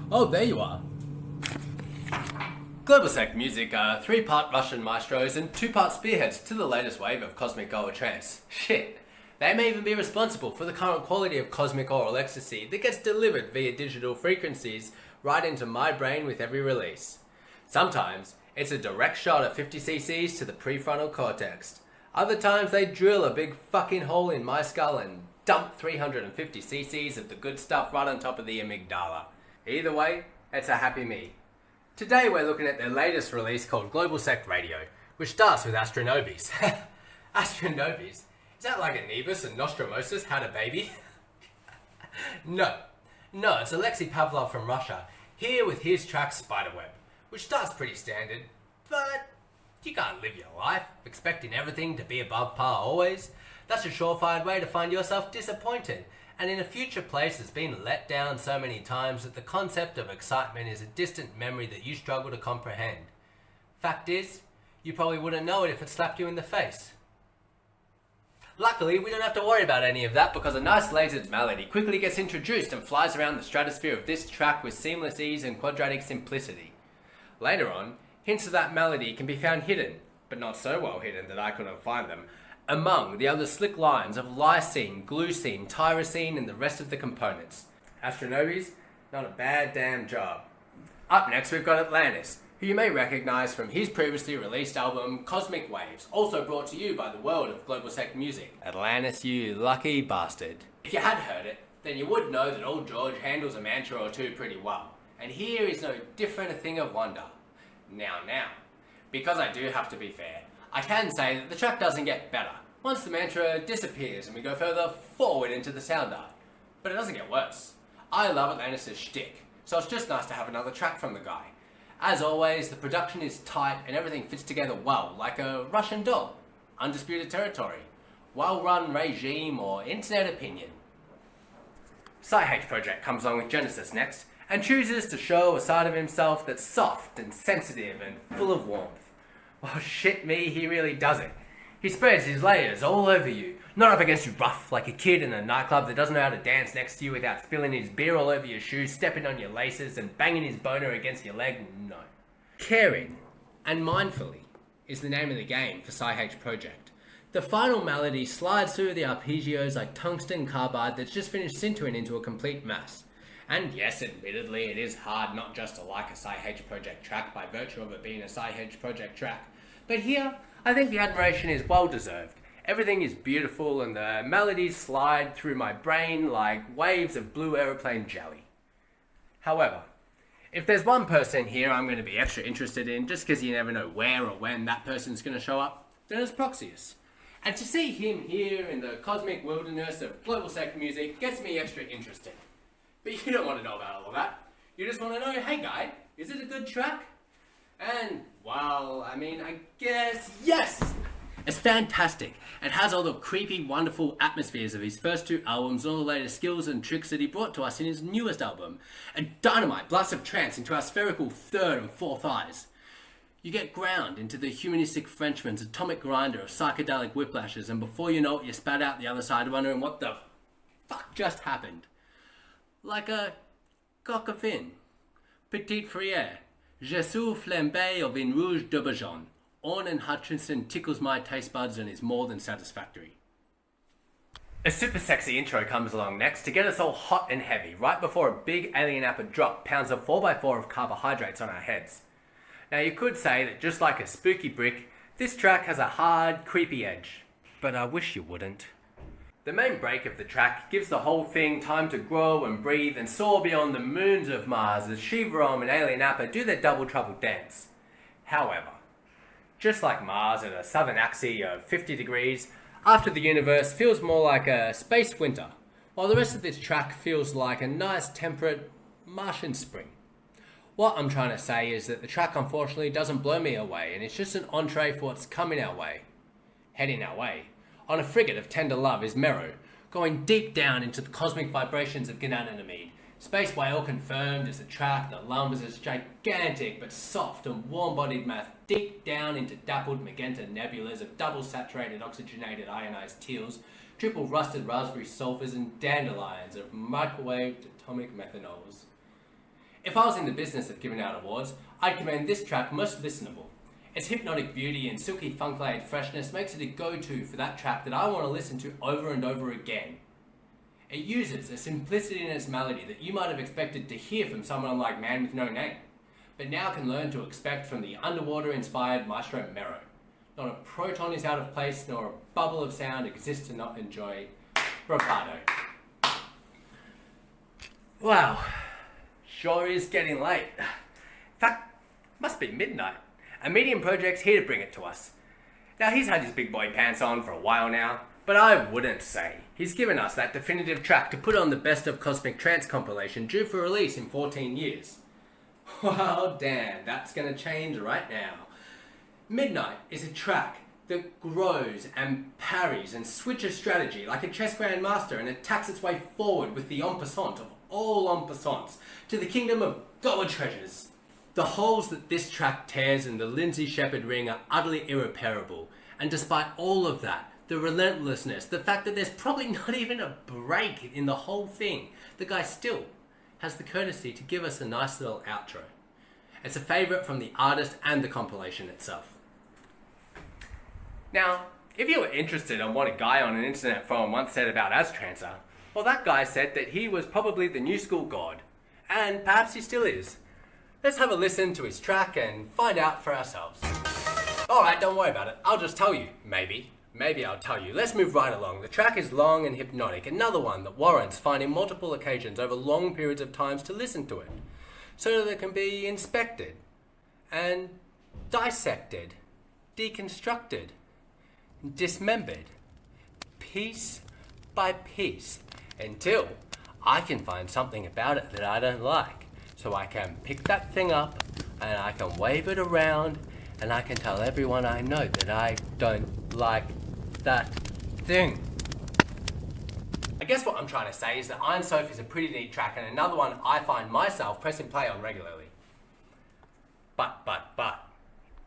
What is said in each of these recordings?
Oh, there you are. Global Sect music are 3-part Russian maestros and 2-part spearheads to the latest wave of cosmic oral trance. Shit, they may even be responsible for the current quality of cosmic oral ecstasy that gets delivered via digital frequencies right into my brain with every release. Sometimes, it's a direct shot of 50 cc's to the prefrontal cortex. Other times they drill a big fucking hole in my skull and dump 350 cc's of the good stuff right on top of the amygdala. Either way, it's a happy me. Today we're looking at their latest release called Global Sect Radio, which starts with Astronobios. Astronobios? Is that like Anubis and Nostromosus had a baby? No, it's Alexei Pavlov from Russia, here with his track Spiderweb, which starts pretty standard, but you can't live your life expecting everything to be above par always. That's a surefire way to find yourself disappointed, and in a future place has been let down so many times that the concept of excitement is a distant memory that you struggle to comprehend. Fact is, you probably wouldn't know it if it slapped you in the face. Luckily, we don't have to worry about any of that because a nice lasered melody quickly gets introduced and flies around the stratosphere of this track with seamless ease and quadratic simplicity. Later on, hints of that melody can be found hidden, but not so well hidden that I couldn't find them, among the other slick lines of lysine, glucine, tyrosine and the rest of the components. Astronobios, not a bad damn job. Up next we've got Atlantis, who you may recognise from his previously released album Cosmic Waves, also brought to you by the world of Global Sect music. Atlantis, you lucky bastard. If you had heard it, then you would know that old George handles a mantra or two pretty well, and here is no different a thing of wonder. Now, because I do have to be fair, I can say that the track doesn't get better once the mantra disappears and we go further forward into the sound art. But it doesn't get worse. I love Atlantis' shtick, so it's just nice to have another track from the guy. As always, the production is tight and everything fits together well, like a Russian doll, undisputed territory, well-run regime or internet opinion. Psy-H project comes along with Genesis next, and chooses to show a side of himself that's soft and sensitive and full of warmth. Oh shit me, he really does it. He spreads his layers all over you, not up against you rough like a kid in a nightclub that doesn't know how to dance next to you without spilling his beer all over your shoes, stepping on your laces and banging his boner against your leg. No. Caring and mindfully is the name of the game for Psy-H project. The final melody slides through the arpeggios like tungsten carbide that's just finished sintering into a complete mass. And yes, admittedly, it is hard not just to like a Psy-H project track by virtue of it being a Psy-H project track. But here, I think the admiration is well deserved. Everything is beautiful and the melodies slide through my brain like waves of blue aeroplane jelly. However, if there's one person here I'm going to be extra interested in, just because you never know where or when that person's going to show up, then it's Proxeeus. And to see him here in the cosmic wilderness of Global Sect music gets me extra interested. But you don't want to know about all of that. You just want to know, hey guy, is it a good track? And, well, I guess, yes! It's fantastic. It has all the creepy, wonderful atmospheres of his first 2 albums and all the latest skills and tricks that he brought to us in his newest album. A dynamite blast of trance into our spherical 3rd and 4th eyes. You get ground into the humanistic Frenchman's atomic grinder of psychedelic whiplashes, and before you know it, you spat out the other side wondering what the fuck just happened. Like a coq à fin, petite frère, je suis flambé au vin rouge d'aubergine. Orne Hutchinson tickles my taste buds and is more than satisfactory. A super sexy intro comes along next to get us all hot and heavy, right before a big Alienapia drop pounds a 4x4 of carbohydrates on our heads. Now you could say that just like a spooky brick, this track has a hard, creepy edge. But I wish you wouldn't. The main break of the track gives the whole thing time to grow and breathe and soar beyond the moons of Mars as ShivaOm and Alienapia do their double trouble dance. However, just like Mars at a southern axis of 50 degrees, After the Universe feels more like a space winter, while the rest of this track feels like a nice temperate Martian spring. What I'm trying to say is that the track unfortunately doesn't blow me away, and it's just an entree for what's coming our way. Heading our way, on a frigate of tender love, is Mero, going deep down into the cosmic vibrations of Gananamede. Space Whale confirmed is a track that lumbers its gigantic but soft and warm-bodied mass deep down into dappled magenta nebulas of double-saturated oxygenated ionized teals, triple rusted raspberry sulfurs and dandelions of microwaved atomic methanols. If I was in the business of giving out awards, I'd commend this track most listenable. Its hypnotic beauty and silky funk-layered freshness makes it a go-to for that track that I want to listen to over and over again. It uses a simplicity in its melody that you might have expected to hear from someone like Man with No Name, but now can learn to expect from the underwater-inspired Maestro Mero. Not a proton is out of place, nor a bubble of sound exists to not enjoy. Bravado. Wow, sure is getting late. In fact, must be midnight. A Medium project's here to bring it to us. Now, he's had his big boy pants on for a while now, but I wouldn't say. He's given us that definitive track to put on the Best of Cosmic Trance compilation due for release in 14 years. Well, damn, that's gonna change right now. Midnight is a track that grows and parries and switches strategy like a chess grandmaster and attacks its way forward with the en passant of all en passants to the kingdom of gold treasures. The holes that this track tears in the Lindsay Shepherd ring are utterly irreparable, and despite all of that, the relentlessness, the fact that there's probably not even a break in the whole thing, the guy still has the courtesy to give us a nice little outro. It's a favourite from the artist and the compilation itself. Now, if you were interested in what a guy on an internet forum once said about Astrancer, well, that guy said that he was probably the new school god, and perhaps he still is. Let's have a listen to his track and find out for ourselves. Alright, don't worry about it, I'll just tell you, maybe I'll tell you. Let's move right along. The track is long and hypnotic, another one that warrants finding multiple occasions over long periods of times to listen to it, so that it can be inspected and dissected, deconstructed, dismembered, piece by piece, until I can find something about it that I don't like. So I can pick that thing up and I can wave it around and I can tell everyone I know that I don't like that thing. I guess what I'm trying to say is that Ain Soph is a pretty neat track and another one I find myself pressing play on regularly. But,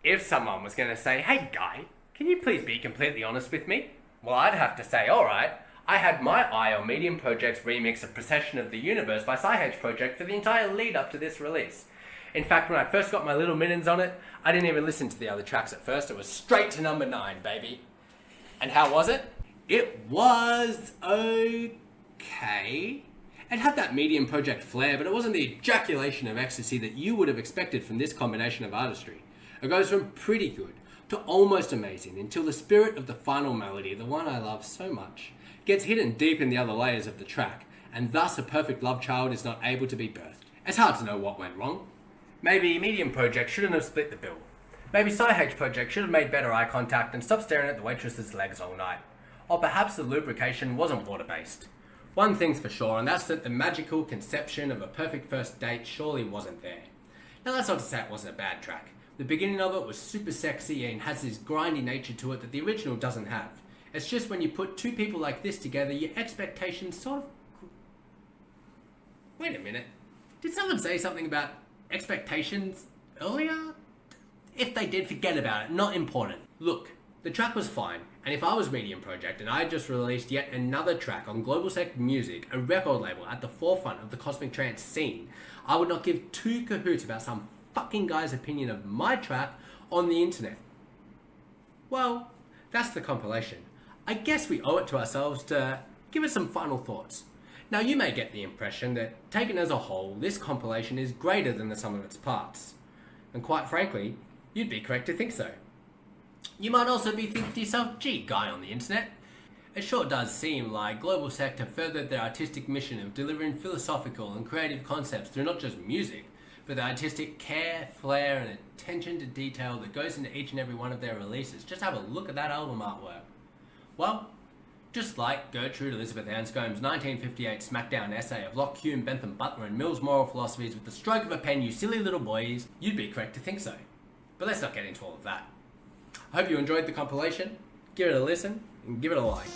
if someone was going to say, hey guy, can you please be completely honest with me? Well, I'd have to say, alright, I had my eye on Medium Project's remix of Precession of the Universe by Psy-H project for the entire lead up to this release. In fact, when I first got my little minions on it, I didn't even listen to the other tracks at first, it was straight to number 9, baby. And how was it? It was okay. It had that Medium Project flair, but it wasn't the ejaculation of ecstasy that you would have expected from this combination of artistry. It goes from pretty good to almost amazing until the spirit of the final melody, the one I love so much, gets hidden deep in the other layers of the track, and thus a perfect love child is not able to be birthed. It's hard to know what went wrong. Maybe Medium Project shouldn't have split the bill. Maybe Psy-H Project should have made better eye contact and stopped staring at the waitress's legs all night. Or perhaps the lubrication wasn't water-based. One thing's for sure, and that's that the magical conception of a perfect first date surely wasn't there. Now that's not to say it wasn't a bad track. The beginning of it was super sexy and has this grindy nature to it that the original doesn't have. It's just when you put two people like this together, your expectations sort of... Wait a minute. Did someone say something about expectations earlier? If they did, forget about it. Not important. Look, the track was fine, and if I was Medium Project and I had just released yet another track on Global Sect Music, a record label at the forefront of the cosmic trance scene, I would not give two cahoots about some fucking guy's opinion of my track on the internet. Well, that's the compilation. I guess we owe it to ourselves to give it some final thoughts. Now you may get the impression that, taken as a whole, this compilation is greater than the sum of its parts. And quite frankly, you'd be correct to think so. You might also be thinking to yourself, gee, guy on the internet. It sure does seem like Global Sect have furthered their artistic mission of delivering philosophical and creative concepts through not just music, but the artistic care, flair, and attention to detail that goes into each and every one of their releases. Just have a look at that album artwork. Well, just like Gertrude Elizabeth Anscombe's 1958 Smackdown essay of Locke, Hume, Bentham, Butler, and Mill's moral philosophies with the stroke of a pen, you silly little boys, you'd be correct to think so. But let's not get into all of that. I hope you enjoyed the compilation. Give it a listen and give it a like.